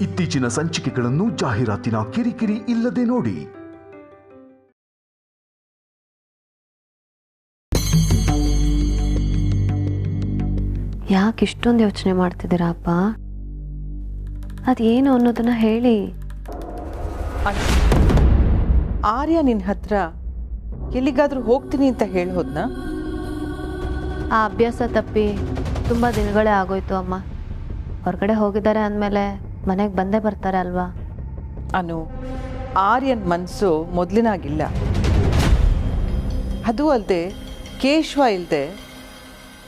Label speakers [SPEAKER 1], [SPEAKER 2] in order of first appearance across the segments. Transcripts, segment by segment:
[SPEAKER 1] ಇತ್ತೀಚಿನ ಸಂಚಿಕೆಗಳನ್ನು ಜಾಹೀರಾತಿನ ಕಿರಿಕಿರಿ ಇಲ್ಲದೆ ನೋಡಿ.
[SPEAKER 2] ಯಾಕೆ ಇಷ್ಟೊಂದು ಯೋಚನೆ ಮಾಡ್ತಿದ್ದೀರಾ ಅಪ್ಪ? ಅದೇನು ಅನ್ನೋದನ್ನ ಹೇಳಿ.
[SPEAKER 3] ಆರ್ಯ ನಿನ್ನ ಹತ್ರ ಎಲ್ಲಿಗಾದ್ರೂ ಹೋಗ್ತೀನಿ ಅಂತ ಹೇಳೋದ್ನಾ?
[SPEAKER 2] ಆ ಅಭ್ಯಾಸ ತಪ್ಪಿ ತುಂಬ ದಿನಗಳೇ ಆಗೋಯ್ತು ಅಮ್ಮ. ಹೊರಗಡೆ ಹೋಗಿದ್ದಾರೆ ಅಂದಮೇಲೆ ಮನೆಗೆ ಬಂದೇ ಬರ್ತಾರೆ ಅಲ್ವಾ?
[SPEAKER 3] ಅನು, ಆರ್ಯನ್ ಮನಸ್ಸು ಮೊದಲಿನಾಗಿಲ್ಲ. ಅದು ಅಲ್ಲದೆ ಕೇಶವ ಇಲ್ಲದೆ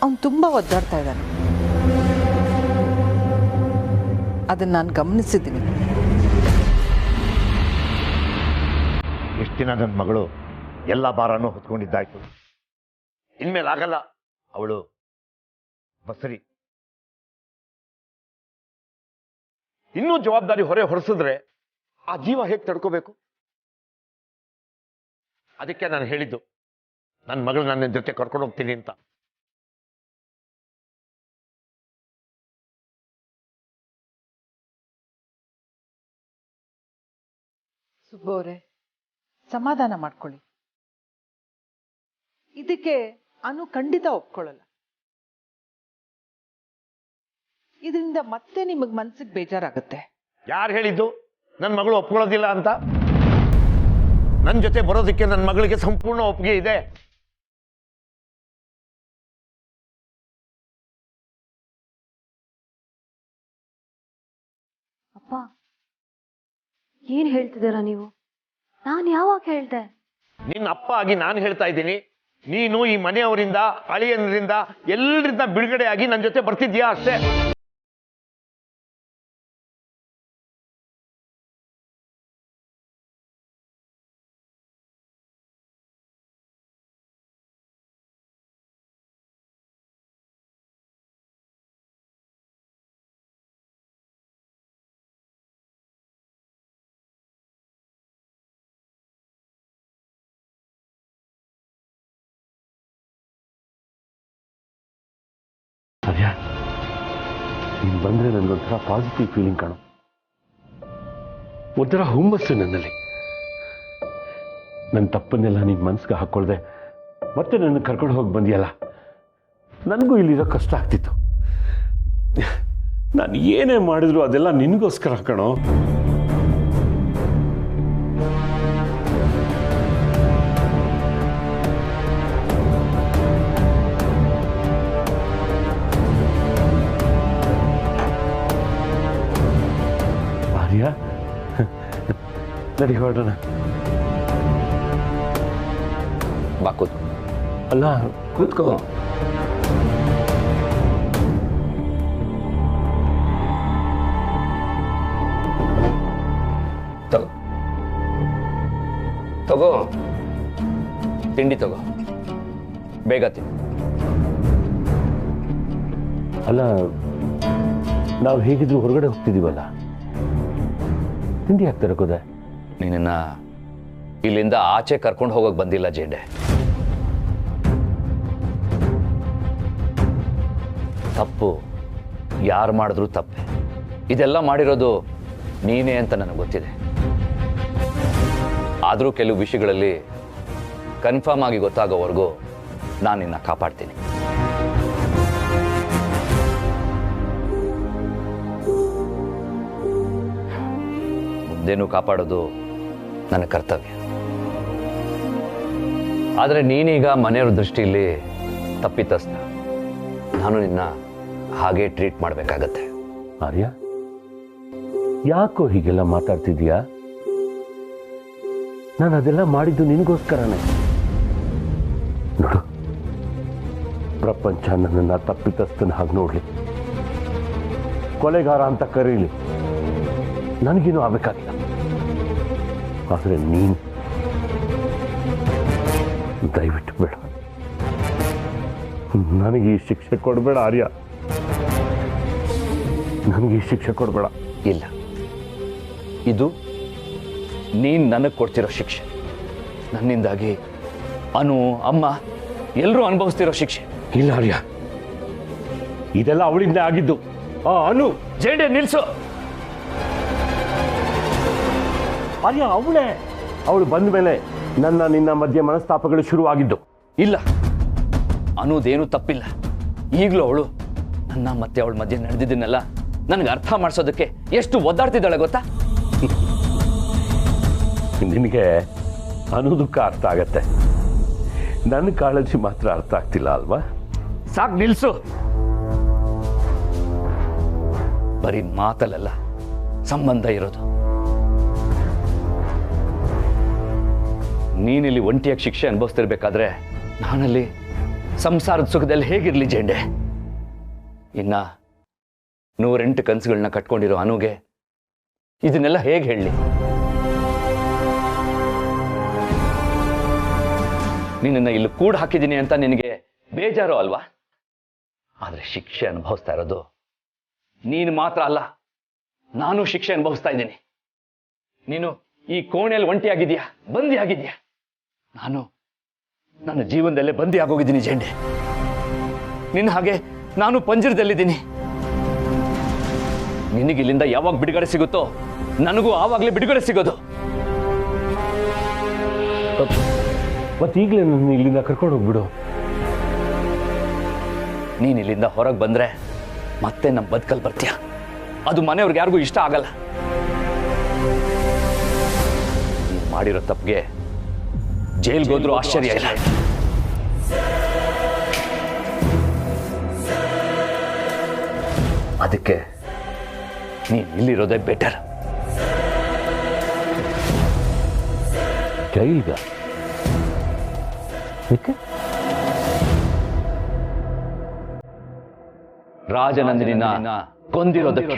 [SPEAKER 3] ಅವನು ತುಂಬ ಒದ್ದಾಡ್ತಾ ಇದ್ದಾನೆ. ಅದನ್ನು ನಾನು ಗಮನಿಸಿದ್ದೀನಿ.
[SPEAKER 4] ಎಷ್ಟು ದಿನ ನನ್ನ ಮಗಳು ಎಲ್ಲ ಭಾರನೂ ಹೊತ್ಕೊಂಡಿದ್ದಾಯ್ತು. ಇನ್ಮೇಲೆ ಆಗಲ್ಲ. ಅವಳು ಬಸರಿ. ಇನ್ನೂ ಜವಾಬ್ದಾರಿ ಹೊರೆ ಹೊರಿಸಿದ್ರೆ ಆ ಜೀವ ಹೇಗೆ ತಡ್ಕೋಬೇಕು? ಅದಕ್ಕೆ ನಾನು ಹೇಳಿದ್ದು ನನ್ನ ಮಗಳು ನನ್ನ ಜೊತೆ ಕರ್ಕೊಂಡು ಹೋಗ್ತೀನಿ ಅಂತ.
[SPEAKER 3] ಸುಬ್ಬವ್ರೆ, ಸಮಾಧಾನ ಮಾಡ್ಕೊಳ್ಳಿ. ಇದಕ್ಕೆ ಅನು ಖಂಡಿತ ಒಪ್ಕೊಳ್ಳಲ್ಲ. ಇದರಿಂದ ಮತ್ತೆ ನಿಮಗೆ ಮನಸ್ಸಿಗೆ ಬೇಜಾರಾಗುತ್ತೆ.
[SPEAKER 4] ಯಾರು ಹೇಳಿದ್ದು ನನ್ನ ಮಗಳು ಒಪ್ಕೊಳ್ಳೋದಿಲ್ಲ ಅಂತ? ನನ್ನ ಜೊತೆ ಬರೋದಕ್ಕೆ ನನ್ನ ಮಗಳಿಗೆ ಸಂಪೂರ್ಣ ಒಪ್ಪಿಗೆ ಇದೆ.
[SPEAKER 2] ಅಪ್ಪ, ಏನು ಹೇಳ್ತಿದ್ದೀರಾ ನೀವು? ನಾನು ಯಾವಾಗ ಹೇಳ್ದೆ?
[SPEAKER 4] ನಿನ್ನ ಅಪ್ಪ ಆಗಿ ನಾನು ಹೇಳ್ತಾ ಇದ್ದೀನಿ. ನೀನು ಈ ಮನೆಯವರಿಂದ, ಅಳಿಯನರಿಂದ, ಎಲ್ಲರಿಂದ ಬಿಡುಗಡೆ ಆಗಿ ನನ್ನ ಜೊತೆ ಬರ್ತಿದ್ಯಾ ಅಷ್ಟೇ.
[SPEAKER 5] ಅದ್ಯಾ, ನೀನು ಬಂದರೆ ನನಗೊಂಥರ ಪಾಸಿಟಿವ್ ಫೀಲಿಂಗ್ ಕಾಣು. ಒಂಥರ ಹುಮ್ಮಸ್ಸು ನನ್ನಲ್ಲಿ. ನನ್ನ ತಪ್ಪನ್ನೆಲ್ಲ ನಿನ್ನ ಮನಸ್ಸಿಗೆ ಹಾಕ್ಕೊಳ್ದೆ ಮತ್ತೆ ನನ್ನ ಕರ್ಕೊಂಡು ಹೋಗಿ ಬಂದಿಯಲ್ಲ, ನನಗೂ ಇಲ್ಲಿರೋ ಕಷ್ಟ ಆಗ್ತಿತ್ತು. ನಾನು ಏನೇ ಮಾಡಿದ್ರು ಅದೆಲ್ಲ ನಿನಗೋಸ್ಕರ ಕಣೋ. ನಡಿ ಹೊರಡೋಣ.
[SPEAKER 6] ಬಾ ಕೂತ್ಕೋ.
[SPEAKER 5] ಅಲ್ಲ,
[SPEAKER 6] ಕೂತ್ಕೋ. ತಗೋ ತಗೋ, ತಿಂಡಿ ತಗೋ, ಬೇಗ ತಿನ್ನು.
[SPEAKER 5] ಅಲ್ಲ, ನಾವು ಹೇಗಿದ್ರು ಹೊರಗಡೆ ಹೋಗ್ತಿದ್ದೀವಲ್ಲ, ತಿಂಡಿ ಯಾಕೆ ತರಕೋದೆ?
[SPEAKER 6] ನಿನ್ನ ಇಲ್ಲಿಂದ ಆಚೆ ಕರ್ಕೊಂಡು ಹೋಗೋಕೆ ಬಂದಿಲ್ಲ ಜೇಂಡೆ. ತಪ್ಪು ಯಾರು ಮಾಡಿದ್ರು ತಪ್ಪೆ. ಇದೆಲ್ಲ ಮಾಡಿರೋದು ನೀನೇ ಅಂತ ನನಗೆ ಗೊತ್ತಿದೆ. ಆದರೂ ಕೆಲವು ವಿಷಯಗಳಲ್ಲಿ ಕನ್ಫರ್ಮ್ ಆಗಿ ಗೊತ್ತಾಗೋವರೆಗೂ ನಾನು ನಿನ್ನ ಕಾಪಾಡ್ತೀನಿ. ಮುಂದೇನು ಕಾಪಾಡೋದು ನನ್ನ ಕರ್ತವ್ಯ. ಆದರೆ ನೀನೀಗ ಮನೆಯವ್ರ ದೃಷ್ಟಿಯಲ್ಲಿ ತಪ್ಪಿತಸ್ಥ. ನಾನು ನಿನ್ನ ಹಾಗೆ ಟ್ರೀಟ್ ಮಾಡಬೇಕಾಗತ್ತೆ.
[SPEAKER 5] ಆರ್ಯ, ಯಾಕೋ ಹೀಗೆಲ್ಲ ಮಾತಾಡ್ತಿದ್ಯಾ? ನಾನು ಅದೆಲ್ಲ ಮಾಡಿದ್ದು ನಿನಗೋಸ್ಕರನೇ. ನೋಡು, ಪ್ರಪಂಚ ನನ್ನನ್ನು ತಪ್ಪಿತಸ್ಥನ ಹಾಗೆ ನೋಡ್ಲಿ, ಕೊಲೆಗಾರ ಅಂತ ಕರೀಲಿ, ನನಗೇನು ಆಗಬೇಕಾಗಿಲ್ಲ. ಆದರೆ ನೀನು ದಯವಿಟ್ಟು ಬೇಡ, ನನಗೆ ಈ ಶಿಕ್ಷೆ ಕೊಡಬೇಡ ಆರ್ಯ. ನನಗೆ ಈ ಶಿಕ್ಷೆ ಕೊಡಬೇಡ.
[SPEAKER 6] ಇಲ್ಲ, ಇದು ನೀನು ನನಗೆ ಕೊಡ್ತಿರೋ ಶಿಕ್ಷೆ. ನನ್ನಿಂದಾಗಿ ಅನು, ಅಮ್ಮ ಎಲ್ಲರೂ ಅನುಭವಿಸ್ತಿರೋ ಶಿಕ್ಷೆ.
[SPEAKER 5] ಇಲ್ಲ ಆರ್ಯ, ಇದೆಲ್ಲ ಅವಳಿಂದ ಆಗಿದ್ದು. ಅನು,
[SPEAKER 6] ಜೇಂಡೆ ನಿಲ್ಸು.
[SPEAKER 5] ಆರ್ಯ ಅವಳು ಬಂದ ಮೇಲೆ ನಿನ್ನ ಮಧ್ಯೆ ಮನಸ್ತಾಪಗಳು ಶುರುವಾಗಿದ್ದು.
[SPEAKER 6] ಇಲ್ಲ, ಅನ್ನೋದೇನು ತಪ್ಪಿಲ್ಲ. ಈಗಲೂ ಅವಳು ನನ್ನ ಮತ್ತೆ ಅವಳ ಮಧ್ಯೆ ನಡೆದಿದ್ದನ್ನೆಲ್ಲ ನನಗೆ ಅರ್ಥ ಮಾಡಿಸೋದಕ್ಕೆ ಎಷ್ಟು ಒದ್ದಾಡ್ತಿದ್ದಾಳೆ ಗೊತ್ತಾ?
[SPEAKER 5] ನಿನಗೆ ಅನ್ನೋದಕ್ಕೆ ಅರ್ಥ ಆಗತ್ತೆ, ನನ್ನ ಕಾಳಜಿ ಮಾತ್ರ ಅರ್ಥ ಆಗ್ತಿಲ್ಲ ಅಲ್ವಾ?
[SPEAKER 6] ಸಾಕು ನಿಲ್ಸು. ಬರೀ ಮಾತಲ್ಲೆಲ್ಲ ಸಂಬಂಧ ಇರೋದು. ನೀನಿಲ್ಲಿ ಒಂಟಿಯಾಗಿ ಶಿಕ್ಷೆ ಅನುಭವಿಸ್ತಿರ್ಬೇಕಾದ್ರೆ ನಾನಲ್ಲಿ ಸಂಸಾರದ ಸುಖದಲ್ಲಿ ಹೇಗಿರ್ಲಿ ಜೇಂಡೆ? ಇನ್ನ 108 ಕನಸುಗಳನ್ನ ಕಟ್ಕೊಂಡಿರೋ ಅನುಗೆ ಇದನ್ನೆಲ್ಲ ಹೇಗೆ ಹೇಳಲಿ? ನಿನ್ನನ್ನು ಇಲ್ಲಿ ಕೂಡ ಹಾಕಿದ್ದೀನಿ ಅಂತ ನಿನಗೆ ಬೇಜಾರು ಅಲ್ವಾ? ಆದ್ರೆ ಶಿಕ್ಷೆ ಅನುಭವಿಸ್ತಾ ಇರೋದು ನೀನು ಮಾತ್ರ ಅಲ್ಲ, ನಾನು ಶಿಕ್ಷೆ ಅನುಭವಿಸ್ತಾ ಇದ್ದೀನಿ. ನೀನು ಈ ಕೋಣೆಯಲ್ಲಿ ಒಂಟಿಯಾಗಿದೆಯಾ, ಬಂದಿ ಆಗಿದೆಯಾ? ನಾನು ನನ್ನ ಜೀವನದಲ್ಲೇ ಬಂದಿ ಆಗೋಗಿದ್ದೀನಿ ಜೇಂಡೆ. ನಿನ್ನ ಹಾಗೆ ನಾನು ಪಂಜರದಲ್ಲಿದ್ದೀನಿ. ನಿನಗಿಲ್ಲಿಂದ ಯಾವಾಗ ಬಿಡುಗಡೆ ಸಿಗುತ್ತೋ ನನಗೂ ಆವಾಗಲೇ ಬಿಡುಗಡೆ ಸಿಗೋದು.
[SPEAKER 5] ಮತ್ತೀಗಲೇ ನನ್ನ ಇಲ್ಲಿಂದ ಕರ್ಕೊಂಡು ಹೋಗ್ಬಿಡು.
[SPEAKER 6] ನೀನ್ ಇಲ್ಲಿಂದ ಹೊರಗೆ ಬಂದ್ರೆ ಮತ್ತೆ ನಮ್ಮ ಬದುಕಲ್ಲಿ ಬರ್ತೀಯ. ಅದು ಮನೆಯವ್ರಿಗೆ ಯಾರಿಗೂ ಇಷ್ಟ ಆಗಲ್ಲ. ನೀನ್ ಮಾಡಿರೋ ತಪ್ಪಿಗೆ ಜೈಲ್ಗೆ ಹೋದ್ರೂ ಆಶ್ಚರ್ಯ ಇಲ್ಲ. ಅದಕ್ಕೆ ನೀನ್ ಇಲ್ಲಿರೋದೇ ಬೆಟರ್.
[SPEAKER 5] ಜೈಲ್ಗ
[SPEAKER 6] ರಾಜನಂದಿನಿನ ಕೊಂದಿರೋದಕ್ಕೆ.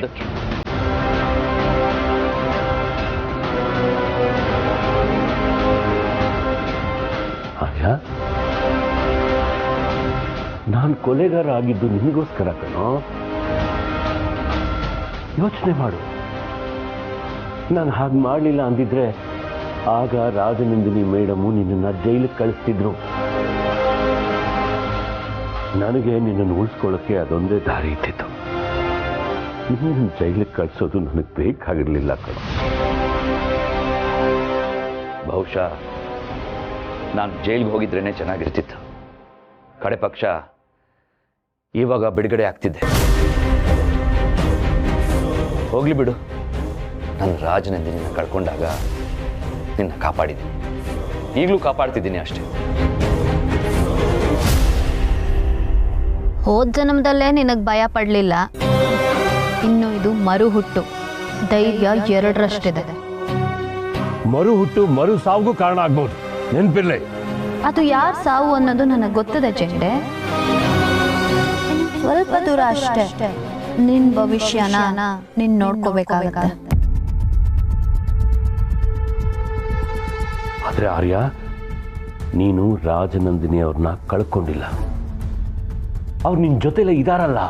[SPEAKER 5] ಆರ್ಯ, ನಾನು ಕೊಲೆಗಾರ ಆಗಿದ್ದು ನಿನಗೋಸ್ಕರ ಕಣೋ. ಯೋಚನೆ ಮಾಡು, ನಾನು ಹಾಗೆ ಮಾಡಲಿಲ್ಲ ಅಂದಿದ್ರೆ ಆಗ ರಾಜನಂದಿನಿ ಮೇಡಮು ನಿನ್ನನ್ನು ಜೈಲಿಗೆ ಕಳಿಸ್ತಿದ್ರು. ನನಗೆ ನಿನ್ನನ್ನು ಉಳಿಸ್ಕೊಳ್ಳೋಕ್ಕೆ ಅದೊಂದೇ ದಾರಿ ಇದ್ದಿತ್ತು. ನಿನ್ನನ್ನು ಜೈಲಿಗೆ ಕಳಿಸೋದು ನನಗೆ ಬೇಕಾಗಿರಲಿಲ್ಲ ಕಣ.
[SPEAKER 6] ಬಹುಶಃ ನಾನು ಜೈಲಿಗೆ ಹೋಗಿದ್ರೇನೆ ಚೆನ್ನಾಗಿರ್ತಿತ್ತು. ಕಡೆ ಪಕ್ಷ ಇವಾಗ ಬಿಡುಗಡೆ ಆಗ್ತಿದ್ದೆ. ಹೋಗ್ಲಿ ಬಿಡು, ನಾನು ರಾಜನಂದಿನಿನ ಕಳ್ಕೊಂಡಾಗ ನಿನ್ನ ಕಾಪಾಡಿದ್ದೀನಿ, ಈಗಲೂ ಕಾಪಾಡ್ತಿದ್ದೀನಿ ಅಷ್ಟೇ.
[SPEAKER 2] ಹೋದ ಜನ್ಮದಲ್ಲೇ ನಿನಗೆ ಭಯ ಪಡಲಿಲ್ಲ, ಇನ್ನು ಇದು ಮರು ಹುಟ್ಟು. ಧೈರ್ಯ 2ರಷ್ಟಿದೆ.
[SPEAKER 5] ಮರು ಹುಟ್ಟು ಮರು ಸಾವುಗೂ ಕಾರಣ ಆಗ್ಬೋದು, ನೆನ್ಪಿರ್ಲಿ.
[SPEAKER 2] ಅದು ಯಾರು ಸಾವು ಅನ್ನೋದು ನನಗೆ ಗೊತ್ತಿದೆ ಜೆಂಡೆ. ಸ್ವಲ್ಪ ದೂರ ಅಷ್ಟೇ. ನಿನ್ ಭವಿಷ್ಯನ ನೀನ್ ನೋಡ್ಕೋಬೇಕಾಗತ್ತೆ.
[SPEAKER 5] ಆದ್ರೆ ಆರ್ಯ, ನೀನು ರಾಜನಂದಿನಿ ಅವ್ರನ್ನ ಕಳ್ಕೊಂಡಿಲ್ಲ. ಅವ್ರು ನಿನ್ ಜೊತೆಲೇ ಇದಾರಲ್ಲ.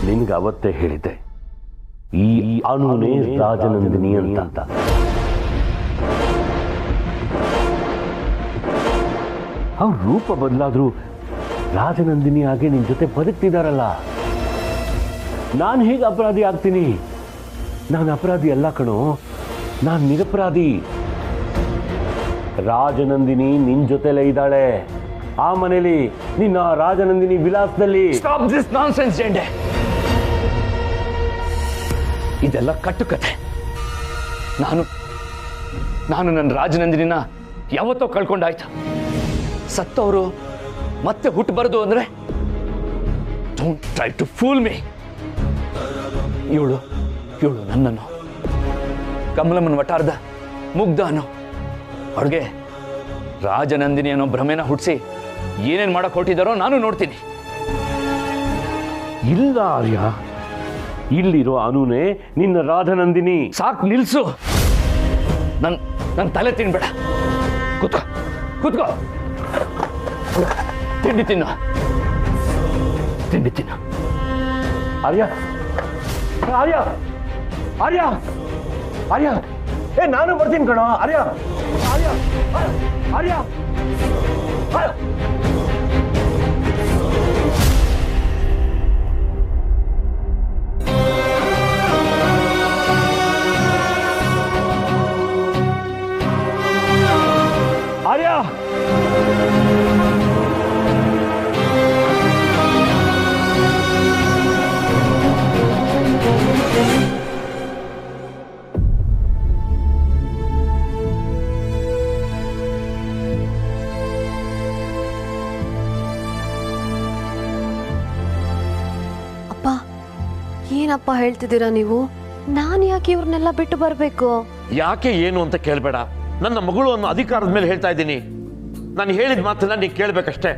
[SPEAKER 5] ನಿನ್ಗೆ ಅವತ್ತೇ ಹೇಳಿದ್ದೆ, ಈ ಅನುನೇ ರಾಜನಂದಿನಿ ಅಂತ. ಅವ್ರ ರೂಪ ಬದಲಾದ್ರೂ ರಾಜನಂದಿನಿ ಹಾಗೆ ನಿನ್ ಜೊತೆ ಬದುಕ್ತಿದಾರಲ್ಲ. ನಾನು ಹೇಗೆ ಅಪರಾಧಿ ಆಗ್ತೀನಿ? ನಾನು ಅಪರಾಧಿ ಅಲ್ಲ ಕಣೋ, ನಾನು ನಿರಪರಾಧಿ. ರಾಜನಂದಿನಿ ನಿನ್ ಜೊತೆಲೇ ಇದ್ದಾಳೆ, ಆ ಮನೇಲಿ, ನಿನ್ನ ರಾಜನಂದಿನಿ ವಿಲಾಸದಲ್ಲಿ.
[SPEAKER 6] ಸ್ಟಾಪ್ ದಿಸ್ ನಾನ್ಸೆನ್ಸ್ ಜೆಂಡೆ. ಇದೆಲ್ಲ ಕಟ್ಟುಕತೆ. ನಾನು ನನ್ನ ರಾಜನಂದಿನಿನ ಯಾವತ್ತೋ ಕಳ್ಕೊಂಡಾಯ್ತು. ಸತ್ತವರು ಮತ್ತೆ ಹುಟ್ಟಬಾರದು ಅಂದ್ರೆ don't try to fool me. ಇವಳು ನನ್ನನ್ನು ಕಮಲಮ್ಮನ ವಟಾರದ ಮುಗ್ಧ ಅನ್ನೋ ಅವಳಿಗೆ ರಾಜನಂದಿನಿ ಅನ್ನೋ ಭ್ರಮೆನ ಹುಟ್ಟಿಸಿ ಏನೇನು ಮಾಡಕ್ ಹೊರಟಿದ್ದಾರೋ ನಾನು ನೋಡ್ತೀನಿ.
[SPEAKER 5] ಇಲ್ಲ ಆರ್ಯ, ಇಲ್ಲಿರೋ ಅನುನೇ ನಿನ್ನ ರಾಜನಂದಿನಿ.
[SPEAKER 6] ಸಾಕು ನಿಲ್ಸು. ನನ್ನ ತಲೆ ತಿನ್ಬೇಡ. ಕೂತ್ಕೋ. ತಿಂಡಿ ತಿನ್ನು.
[SPEAKER 5] ಆರ್ಯ, ನಾನು ಬರ್ತೀನಿ ಕಣೋ. ಆರ್ಯ.
[SPEAKER 2] ಏನಪ್ಪ ಹೇಳ್ತಿದ್ದೀರಾ ನೀವು? ನಾನು ಯಾಕೆ ಇವ್ರನ್ನೆಲ್ಲ ಬಿಟ್ಟು ಬರಬೇಕು?
[SPEAKER 4] ಯಾಕೆ ಏನು ಅಂತ ಕೇಳಬೇಡ. ನನ್ನ ಮಗಳು ಅನ್ನೋ ಅಧಿಕಾರದ ಮೇಲೆ ಹೇಳ್ತಾ ಇದ್ದೀನಿ. ನಾನು ಹೇಳಿದ ಮಾತನ್ನ ನೀನು ಕೇಳಬೇಕಷ್ಟೇ.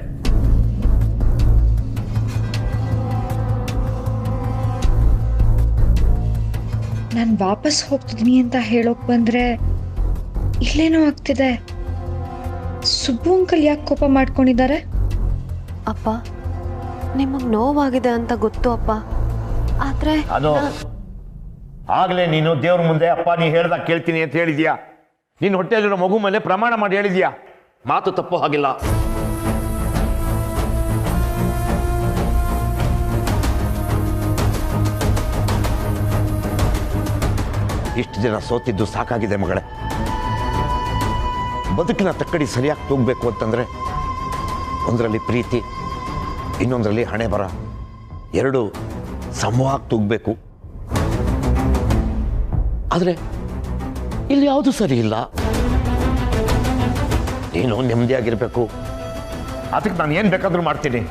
[SPEAKER 7] ನಾನು ವಾಪಸ್ ಹೋಗ್ತಿದ್ದೀನಿ ಅಂತ ಹೇಳೋಕ್ ಬಂದ್ರೆ ಇಲ್ಲೇನೋ ಆಗ್ತಿದೆ. ಸುಬ್ಬು ಅಂಕಲ್ ಯಾಕೆ ಕೋಪ ಮಾಡ್ಕೊಂಡಿದ್ದಾರೆ?
[SPEAKER 2] ಅಪ್ಪ, ನಿಮಗೆ ನೋವಾಗಿದೆ ಅಂತ ಗೊತ್ತು ಅಪ್ಪ. ಆದ್ರೆ
[SPEAKER 4] ಅದು ಆಗ್ಲೇ ನೀನು ದೇವ್ರ ಮುಂದೆ ಅಪ್ಪ ನೀ ಹೇಳ್ದಾಗ ಕೇಳ್ತೀನಿ ಅಂತ ಹೇಳಿದ್ಯಾ. ನಿನ್ನ ಹೊಟ್ಟೆಯಲ್ಲಿರೋ ಮಗು ಮೇಲೆ ಪ್ರಮಾಣ ಮಾಡಿ ಹೇಳಿದ್ಯಾ. ಮಾತು ತಪ್ಪು ಹಾಗಿಲ್ಲ. ಇಷ್ಟು ದಿನ ಸೋತಿದ್ದು ಸಾಕಾಗಿದೆ ಮಗಳೇ. ಬದುಕಿನ ತಕ್ಕಡಿ ಸರಿಯಾಗಿ ತೂಗಬೇಕು ಅಂತಂದ್ರೆ ಒಂದರಲ್ಲಿ ಪ್ರೀತಿ, ಇನ್ನೊಂದರಲ್ಲಿ ಹಣೆ ಬರ, ಎರಡು ಸಮವಾಗಿ ತೂಗಬೇಕು. ಆದರೆ ಇಲ್ಲಿ ಯಾವುದು ಸರಿ ಇಲ್ಲ. ನೀನು ನೆಮ್ಮದಿಯಾಗಿರ್ಬೇಕು. ಅದಕ್ಕೆ ನಾನು ಏನು ಬೇಕಾದರೂ ಮಾಡ್ತೀನಿ.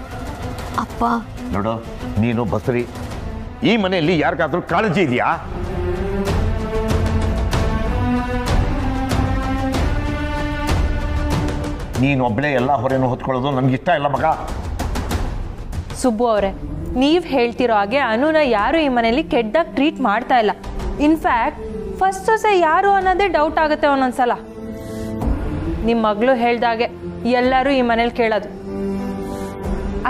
[SPEAKER 2] ಅಪ್ಪ,
[SPEAKER 4] ನೋಡು, ನೀನು ಬಸರಿ, ಈ ಮನೆಯಲ್ಲಿ ಯಾರಿಗಾದ್ರೂ ಕಾಳಜಿ ಇದೆಯಾ? ನೀನು ಒಬ್ಬಳೇ ಎಲ್ಲ ಹೊರೆನೂ ಹೊತ್ಕೊಳ್ಳೋದು ನನಗಿಷ್ಟ ಇಲ್ಲ ಮಗ.
[SPEAKER 8] ಸುಬ್ಬು ಅವರೇ, ನೀವು ಹೇಳ್ತಿರೋ ಹಾಗೆ ಅನುನ ಯಾರು ಈ ಮನೆಯಲ್ಲಿ ಕೆಟ್ಟದಾಗ ಟ್ರೀಟ್ ಮಾಡ್ತಾ ಇಲ್ಲ. ಇನ್ಫ್ಯಾಕ್ಟ್ ಫಸ್ಟ್ ಸೊಸೆ ಯಾರು ಅನ್ನೋದೇ ಡೌಟ್ ಆಗುತ್ತೆ ಒಂದೊಂದ್ಸಲ. ನಿಮ್ಮ ಮಗಳು ಹೇಳ್ದಾಗೆ ಎಲ್ಲರೂ ಈ ಮನೇಲಿ ಕೇಳೋದು.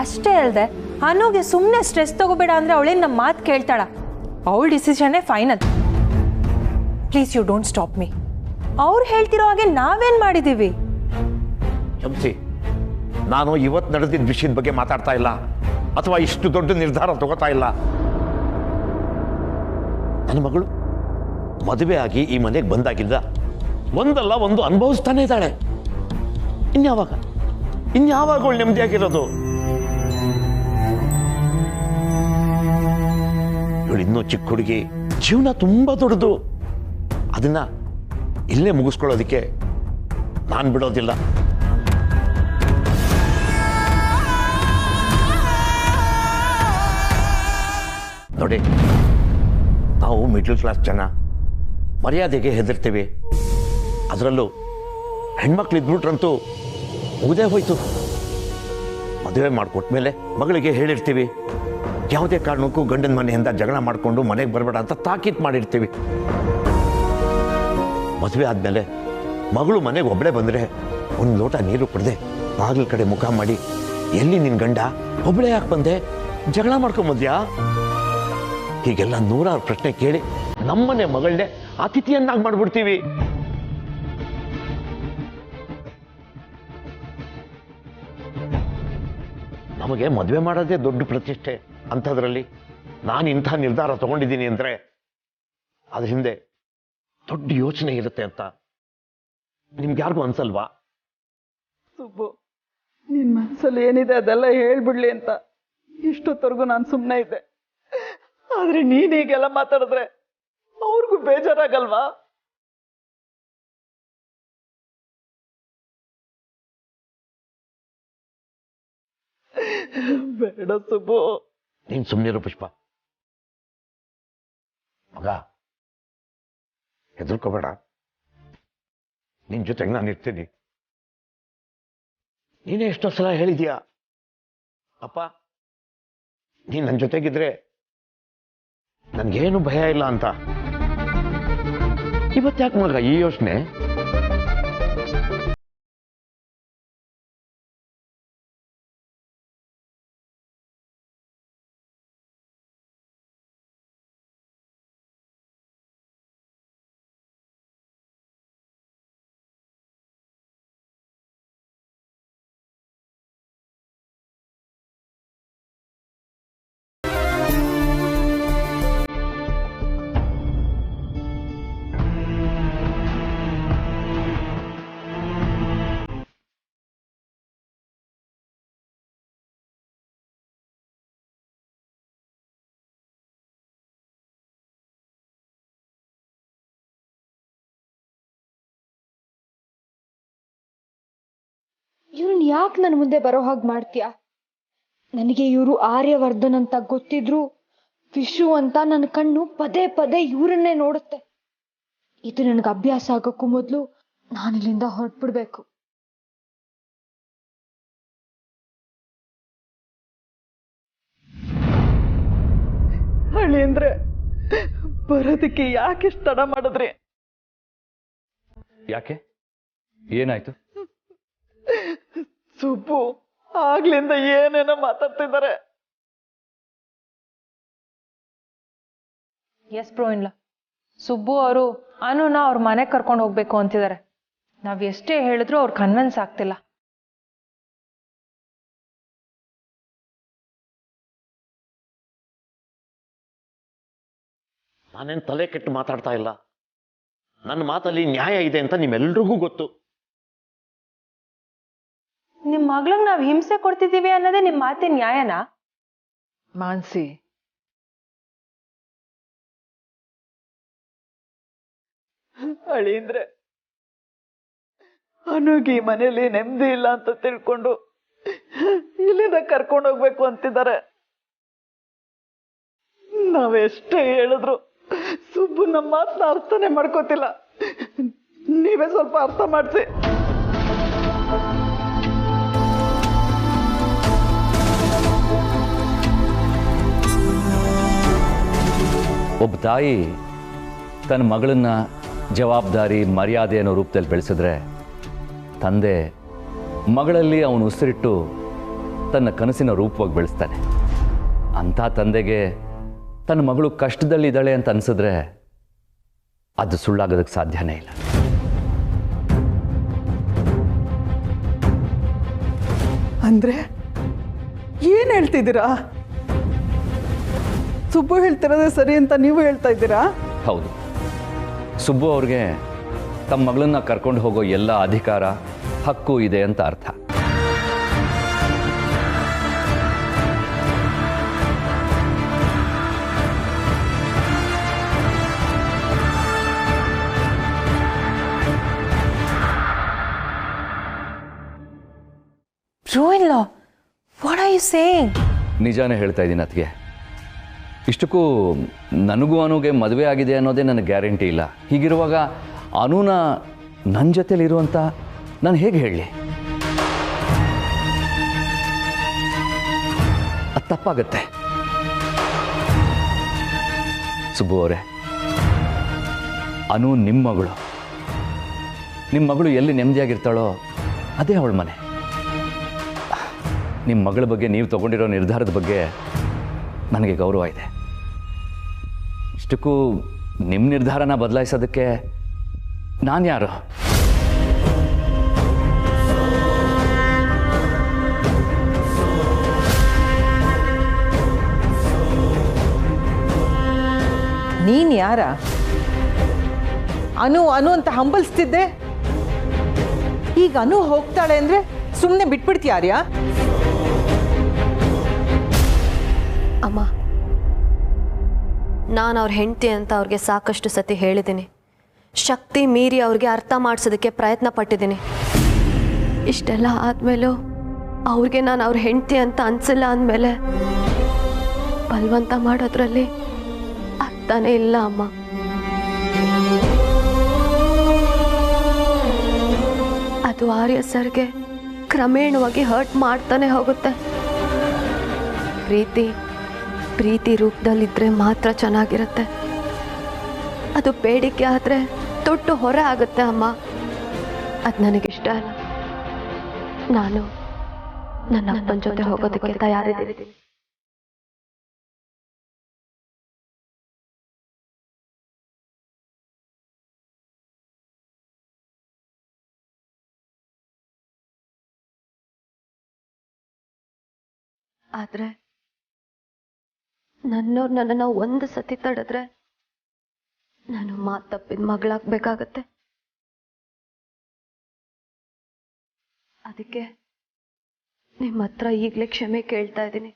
[SPEAKER 8] ಅಷ್ಟೇ ಅಲ್ಲದೆ ಅನುಗೆ ಸುಮ್ಮನೆ ಸ್ಟ್ರೆಸ್ ತಗೋಬೇಡ ಅಂದರೆ ಅವಳೇನು ನಮ್ಮ ಮಾತು ಕೇಳ್ತಾಳ? ಅವಳ ಡಿಸಿಷನ್ನೇ final. Please you don't stop me. ಅವ್ರು ಹೇಳ್ತಿರೋ ಹಾಗೆ ನಾವೇನು ಮಾಡಿದ್ದೀವಿ?
[SPEAKER 4] ಶಂಸಿ, ನಾನು ಇವತ್ತು ನಡೆದಿದ್ದ ವಿಷಯದ ಬಗ್ಗೆ ಮಾತಾಡ್ತಾ ಇಲ್ಲ, ಅಥವಾ ಇಷ್ಟು ದೊಡ್ಡ ನಿರ್ಧಾರ ತಗೋತಾ ಇಲ್ಲ. ನನ್ನ ಮಗಳು ಮದುವೆ ಆಗಿ ಈ ಮನೆಗೆ ಬಂದಾಗಿದ್ದ ಒಂದಲ್ಲ ಒಂದು ಅನುಭವಿಸ್ತಾನೆ ಇದ್ದಾಳೆ. ಇನ್ಯಾವಾಗ ಅವಳು ನೆಮ್ಮದಿಯಾಗಿರೋದು? ಇವಳು ಇನ್ನೂ ಚಿಕ್ಕ ಹುಡುಗಿ, ಜೀವನ ತುಂಬಾ ದೊಡ್ಡದು. ಅದನ್ನ ಇಲ್ಲೇ ಮುಗಿಸ್ಕೊಳ್ಳೋದಕ್ಕೆ ನಾನು ಬಿಡೋದಿಲ್ಲ. ನೋಡಿ, ನಾವು ಮಿಡ್ಲ್ ಕ್ಲಾಸ್ ಜನ, ಮರ್ಯಾದೆಗೆ ಹೆದರ್ತೀವಿ. ಅದರಲ್ಲೂ ಹೆಣ್ಮಕ್ಳು ಇದ್ಬಿಟ್ರಂತೂ ಮುಗ್ದೇ ಹೋಯ್ತು. ಮದುವೆ ಮಾಡಿಕೊಟ್ಮೇಲೆ ಮಗಳಿಗೆ ಹೇಳಿರ್ತೀವಿ, ಯಾವುದೇ ಕಾರಣಕ್ಕೂ ಗಂಡನ ಮನೆಯಿಂದ ಜಗಳ ಮಾಡಿಕೊಂಡು ಮನೆಗೆ ಬರಬೇಡ ಅಂತ ತಾಕೀತು ಮಾಡಿರ್ತೀವಿ. ಮದುವೆ ಆದಮೇಲೆ ಮಗಳು ಮನೆಗೆ ಒಬ್ಬಳೇ ಬಂದರೆ ಒಂದು ಲೋಟ ನೀರು ಕುಡ್ದೆ ಬಾಗಿಲ ಕಡೆ ಮುಖ ಮಾಡಿ, ಎಲ್ಲಿ ನಿನ್ನ ಗಂಡ, ಒಬ್ಬಳೇ ಯಾಕೆ ಬಂದೆ, ಜಗಳ ಮಾಡ್ಕೊಂಬಂದ್ಯಾ? ಹೀಗೆಲ್ಲ ನೂರಾರು ಪ್ರಶ್ನೆ ಕೇಳಿ ನಮ್ಮನೆ ಮಗಳನ್ನೇ ಅತಿಥಿಯನ್ನಾಗಿ ಮಾಡ್ಬಿಡ್ತೀವಿ. ನಮಗೆ ಮದುವೆ ಮಾಡೋದೇ ದೊಡ್ಡ ಪ್ರತಿಷ್ಠೆ. ಅಂಥದ್ರಲ್ಲಿ ನಾನು ಇಂಥ ನಿರ್ಧಾರ ತಗೊಂಡಿದ್ದೀನಿ ಅಂದರೆ ಅದ್ರ ಹಿಂದೆ ದೊಡ್ಡ ಯೋಚನೆ ಇರುತ್ತೆ ಅಂತ ನಿಮ್ಗೆ ಯಾರಿಗೂ ಅನ್ಸಲ್ವಾ?
[SPEAKER 9] ಸುಬ್ಬು, ನಿನ್ ಮನಸ್ಸಲ್ಲಿ ಏನಿದೆ ಅದೆಲ್ಲ ಹೇಳ್ಬಿಡ್ಲಿ ಅಂತ ಇಷ್ಟೊತ್ತವರೆಗೂ ನಾನು ಸುಮ್ಮನೆ ಇದ್ದೆ. ಆದ್ರೆ ನೀನ್ ಹೀಗೆಲ್ಲ ಮಾತಾಡಿದ್ರೆ ಅವ್ರಿಗೂ ಬೇಜಾರಾಗಲ್ವಾ? ಬೇಡ ಸುಬ್ಬು.
[SPEAKER 4] ನೀನ್ ಸುಮ್ಮನಿರು ಪುಷ್ಪ. ಮಗ, ಹೆದರ್ಕೋಬೇಡ. ನಿನ್ ಜೊತೆಗೆ ನಾನು ಇರ್ತೀನಿ. ನೀನೇ ಎಷ್ಟೋ ಸಲ ಹೇಳಿದ್ಯಾ, ಅಪ್ಪ ನೀನ್ ನನ್ನ ಜೊತೆಗಿದ್ರೆ ನನ್ಗೇನು ಭಯ ಇಲ್ಲ ಅಂತ. ಇವತ್ತ್ಯಾಕೆ ಮಗ ಈ ಯೋಚನೆ?
[SPEAKER 7] ಇವ್ರನ್ನ ಯಾಕೆ ನನ್ನ ಮುಂದೆ ಬರೋ ಹಾಗೆ ಮಾಡ್ತೀಯಾ? ನನಗೆ ಇವರು ಆರ್ಯವರ್ಧನ್ ಅಂತ ಗೊತ್ತಿದ್ರು ವಿಶು ಅಂತ ನನ್ನ ಕಣ್ಣು ಪದೇ ಪದೇ ಇವ್ರನ್ನೇ ನೋಡುತ್ತೆ. ಇದು ನನಗೆ ಅಭ್ಯಾಸ ಆಗೋಕ್ಕೂ ಮೊದಲು ನಾನಿಲ್ಲಿಂದ ಹೊರಟ್ಬಿಡ್ಬೇಕು.
[SPEAKER 9] ಹಳ್ಳಿ ಅಂದ್ರೆ ಬರೋದಕ್ಕೆ ಯಾಕೆ ಇಷ್ಟು ತಡ ಮಾಡಿದ್ರಿ?
[SPEAKER 6] ಯಾಕೆ, ಏನಾಯ್ತು?
[SPEAKER 9] ಸುಬ್ಬು ಆಗ್ಲಿಂದ ಏನೇನೋ ಮಾತಾಡ್ತಿದ್ದಾರೆ.
[SPEAKER 8] ಎಸ್ ಬ್ರೋ, ಇಲ್ಲ ಸುಬ್ಬು ಅವರು ಅನುನ ಅವ್ರ ಮನೆಗೆ ಕರ್ಕೊಂಡು ಹೋಗ್ಬೇಕು ಅಂತಿದ್ದಾರೆ. ನಾವ್ ಎಷ್ಟೇ ಹೇಳಿದ್ರು ಅವ್ರು ಕನ್ವಿನ್ಸ್ ಆಗ್ತಿಲ್ಲ.
[SPEAKER 4] ನಾನೇನು ತಲೆ ಕೆಟ್ಟು ಮಾತಾಡ್ತಾ ಇಲ್ಲ. ನನ್ನ ಮಾತಲ್ಲಿ ನ್ಯಾಯ ಇದೆ ಅಂತ ನಿಮ್ಮೆಲ್ರಿಗೂ ಗೊತ್ತು.
[SPEAKER 8] ನಿಮ್ ಮಗ್ಳಿಗೆ ನಾವ್ ಹಿಂಸೆ ಕೊಡ್ತಿದೀವಿ ಅನ್ನೋದೇ ನಿಮ್ ಮಾತಿನ ನ್ಯಾಯನಾ?
[SPEAKER 3] ಮಾನ್ಸಿ,
[SPEAKER 9] ಅಳಿಂದ್ರೆ ಅನುಗೆ ಈ ಮನೇಲಿ ನೆಮ್ಮದಿ ಇಲ್ಲ ಅಂತ ತಿಳ್ಕೊಂಡು ಇಲ್ಲಿಂದ ಕರ್ಕೊಂಡು ಹೋಗ್ಬೇಕು ಅಂತಿದ್ದಾರೆ. ನಾವೆಷ್ಟೇ ಹೇಳಿದ್ರು ಸುಬ್ಬು ನಮ್ಮ ಮಾತನ್ನ ಅರ್ಥನೇ ಮಾಡ್ಕೋತಿಲ್ಲ. ನೀವೇ ಸ್ವಲ್ಪ ಅರ್ಥ ಮಾಡಿಸಿ.
[SPEAKER 6] ಒಬ್ಬ ತಾಯಿ ತನ್ನ ಮಗಳನ್ನ ಜವಾಬ್ದಾರಿ ಮರ್ಯಾದೆ ಅನ್ನೋ ರೂಪದಲ್ಲಿ ಬೆಳೆಸಿದ್ರೆ, ತಂದೆ ಮಗಳಲ್ಲಿ ಅವನು ಉಸಿರಿಟ್ಟು ತನ್ನ ಕನಸಿನ ರೂಪವಾಗಿ ಬೆಳೆಸ್ತಾನೆ. ಅಂಥ ತಂದೆಗೆ ತನ್ನ ಮಗಳು ಕಷ್ಟದಲ್ಲಿದ್ದಾಳೆ ಅಂತ ಅನಿಸಿದ್ರೆ ಅದು ಸುಳ್ಳಾಗೋದಕ್ಕೆ ಸಾಧ್ಯನೇ ಇಲ್ಲ.
[SPEAKER 9] ಅಂದ್ರೆ ಏನ್ ಹೇಳ್ತಿದ್ದೀರಾ? ಸುಬ್ಬು ಹೇಳ್ತಿರೋದೇ ಸರಿ ಅಂತ ನೀವು ಹೇಳ್ತಾ ಇದ್ದೀರಾ?
[SPEAKER 6] ಹೌದು, ಸುಬ್ಬು ಅವ್ರಿಗೆ ತಮ್ಮ ಮಗಳನ್ನ ಕರ್ಕೊಂಡು ಹೋಗೋ ಎಲ್ಲ ಅಧಿಕಾರ ಹಕ್ಕು ಇದೆ ಅಂತ ಅರ್ಥ.
[SPEAKER 8] Bro-in-law, what are you saying?
[SPEAKER 6] ನಿಜಾನೇ ಹೇಳ್ತಾ ಇದ್ದೀನಿ ಅತ್ತಿಗೆ. ಇಷ್ಟಕ್ಕೂ ನನಗೂ ಅನುಗೆ ಮದುವೆ ಆಗಿದೆ ಅನ್ನೋದೇ ನನಗೆ ಗ್ಯಾರಂಟಿ ಇಲ್ಲ. ಹೀಗಿರುವಾಗ ಅನುನ ನನ್ನ ಜೊತೆಲಿರುವಂತ ನಾನು ಹೇಗೆ ಹೇಳಲಿ? ಅದು ತಪ್ಪಾಗತ್ತೆ. ಸುಬ್ಬು ಅವರೇ, ಅನು ನಿಮ್ಮ ಮಗಳು ಎಲ್ಲಿ ನೆಮ್ಮದಿಯಾಗಿರ್ತಾಳೋ ಅದೇ ಅವಳ ಮನೆ. ನಿಮ್ಮ ಮಗಳ ಬಗ್ಗೆ ನೀವು ತಗೊಂಡಿರೋ ನಿರ್ಧಾರದ ಬಗ್ಗೆ ನನಗೆ ಗೌರವ ಇದೆ. ಇಷ್ಟಕ್ಕೂ ನಿಮ್ಮ ನಿರ್ಧಾರನ ಬದಲಾಯಿಸೋದಕ್ಕೆ ನಾನು ಯಾರು?
[SPEAKER 3] ನೀನ್ ಯಾರ? ಅನು ಅಂತ ಹಂಬಲಿಸ್ತಿದ್ದೆ. ಈಗ ಅನು ಹೋಗ್ತಾಳೆ ಅಂದ್ರೆ ಸುಮ್ಮನೆ ಬಿಟ್ಬಿಡ್ತೀಯಾರ್ಯಾ?
[SPEAKER 2] ಅಮ್ಮ, ನಾನು ಅವ್ರ ಹೆಂಡತಿ ಅಂತ ಅವ್ರಿಗೆ ಸಾಕಷ್ಟು ಸತಿ ಹೇಳಿದ್ದೀನಿ. ಶಕ್ತಿ ಮೀರಿ ಅವ್ರಿಗೆ ಅರ್ಥ ಮಾಡಿಸೋದಕ್ಕೆ ಪ್ರಯತ್ನ ಪಟ್ಟಿದ್ದೀನಿ. ಇಷ್ಟೆಲ್ಲ ಆದಮೇಲೂ ಅವ್ರಿಗೆ ನಾನು ಅವ್ರ ಹೆಂಡತಿ ಅಂತ ಅನಿಸಿಲ್ಲ ಅಂದಮೇಲೆ ಬಲವಂತ ಮಾಡೋದ್ರಲ್ಲಿ ಅರ್ಥನೇ ಇಲ್ಲ ಅಮ್ಮ. ಅದು ಆರ್ಯ ಸರ್ಗೆ ಕ್ರಮೇಣವಾಗಿ ಹರ್ಟ್ ಮಾಡ್ತಾನೆ ಹೋಗುತ್ತೆ. ಪ್ರೀತಿ ರೂಪದಲ್ಲಿದ್ದರೆ ಮಾತ್ರ ಚೆನ್ನಾಗಿರುತ್ತೆ. ಅದು ಬೇಡಿಕೆ ಆದರೆ ದೊಡ್ಡ ಹೊರೆ ಆಗುತ್ತೆ ಅಮ್ಮ. ಅದು ನನಗಿಷ್ಟ ಅಲ್ಲ. ನಾನು ನನ್ನ ಅಪ್ಪನ ಜೊತೆ ಹೋಗೋದಕ್ಕೆ ತಯಾರಿದ್ದೀನಿ. ಆದರೆ ನನ್ನವ್ರು ನನ್ನನ್ನು ಒಂದು ಸತಿ ತಡೆದ್ರೆ ನಾನು ಮಾತು ತಪ್ಪಿದ ಮಗಳಾಗಬೇಕಾಗತ್ತೆ. ಅದಕ್ಕೆ ನಿಮ್ಮ ಹತ್ರ ಈಗಲೇ ಕ್ಷಮೆ ಕೇಳ್ತಾ ಇದ್ದೀನಿ.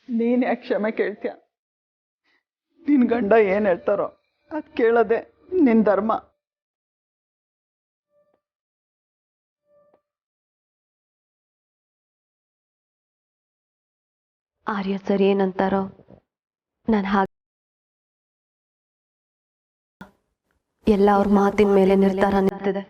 [SPEAKER 9] ನೀನ್ ಯಾಕೆ ಕ್ಷಮೆ ಕೇಳ್ತೀಯ? ನಿನ್ ಗಂಡ ಏನ್ ಹೇಳ್ತಾರೋ ಅದ್ ಕೇಳೋದೆ ನಿನ್ ಧರ್ಮ.
[SPEAKER 2] ಆರ್ಯ ಸರ್ ಏನಂತಾರೋ ನಾನು ಹಾಗೆ ಎಲ್ಲ ಅವ್ರ ಮಾತಿನ ಮೇಲೆ ನಿರ್ಧಾರ ನಿಂತಿದೆ.